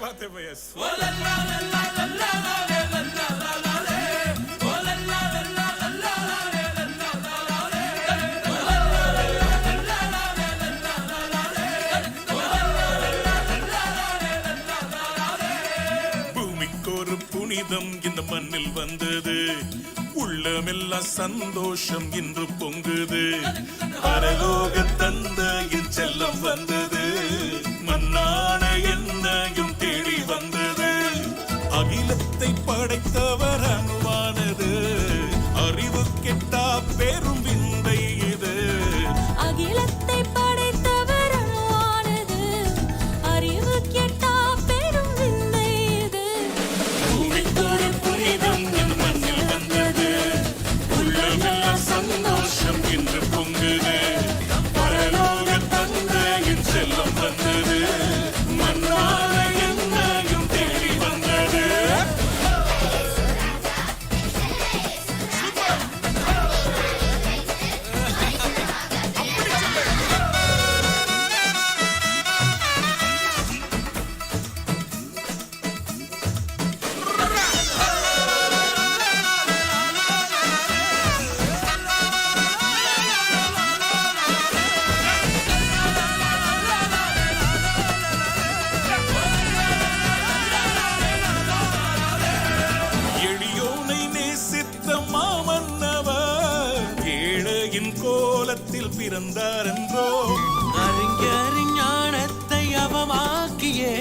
बात है भैया। பூமிக்கொரு புனிதம் இந்த மண்ணில் வந்தது, உள்ளமெல்லாம் சந்தோஷம் இன்று பொங்குது. பரலோக தந்தையின் செல்லம் வந்தது, மண்ணான என்னையும் தேடி வந்தது. அகிலத்தை படைத்தவர் அனுவானது, அறிவு கெட்டா பெரும் விந்தை இது. அகிலத்தை படைத்தவர் அனுவானது, அறிவு கெட்டா பெரும் விந்தை இது. பூமிக்கொரு புனிதம் என் மண்ணில் வந்தது, உள்ளமெல்லாம் சந்தோஷம் இன்று பொங்குது. பரலோக தந்தையின் செல்லம் வந்தது, மண்ணான என்னையும் தேடி வந்தது. எளியோனை நேசித்த மாமன்னவர் ஏழையின் கோலத்தில் பிறந்தார் என்றோ. அறிஞானத்தை அவமாக்கியே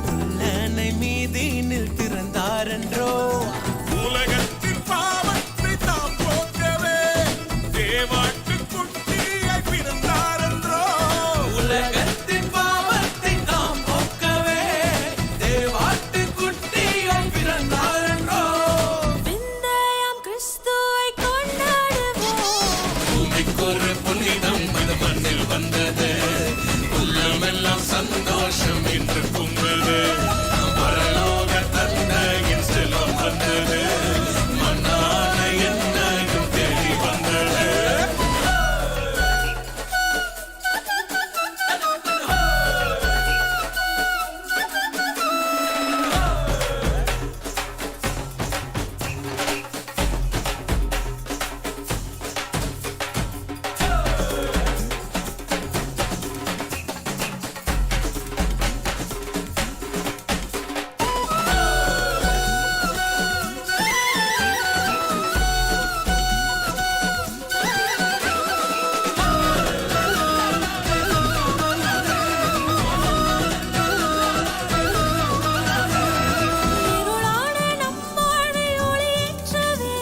புல்லனை மீதினில் பிறந்தாரென்றோ. உலகத்தின் பாவத்தை தாம் போக்கவே தேவாட்டு குட்டியாய் பிறந்தார் என்றோ. உலகத்தின் பாவத்தை தாம் போக்கவே தேவாட்டு குட்டியாய் பிறந்தாரென்றோ. விந்தையாம் கிறிஸ்துவை கொண்டாடுவோம். பூமிக்கொரு புனிதம் இந்த மண்ணில் வந்தது, உள்ளமெல்லாம் சந்தோஷம் இன்று பொங்குது. பரலோக தந்தையின் செல்லம் வந்தது, மண்ணான என்னையும் தேடி வந்தது. இருளான நம் வாழ்வை ஒளியேற்றவே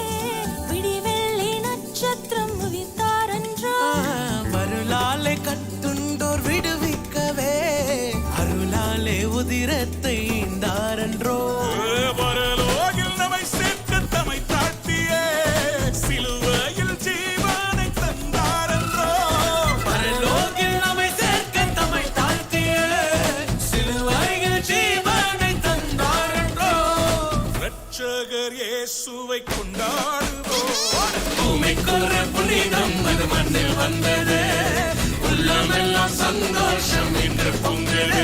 விடிவெள்ளி நட்சத்திரம் உதித்தாரென்றோ. மருளாலே கட்டுண்டோர் விடுவிக்கவே அருளாலே உதிரத்தை ஈந்தாரென்றோ. பரலோகில் நம்மை சேர்க்க தம்மை தாழ்த்தியே சிலுவையில் ஜீவனை தந்தார் என்றோ. பரலோகில் நம்மை சேர்க்க தம்மை தாழ்த்திய சிலுவையில் ஜீவனை தந்தாரென்றோ. இரட்சகர் இயேசுவை கொண்டாடுவோம். பூமிக்கொரு புனிதம் அது மண்ணில் வந்தது, உள்ளமெல்லாம் சந்தோஷம் இன்று பொங்குது.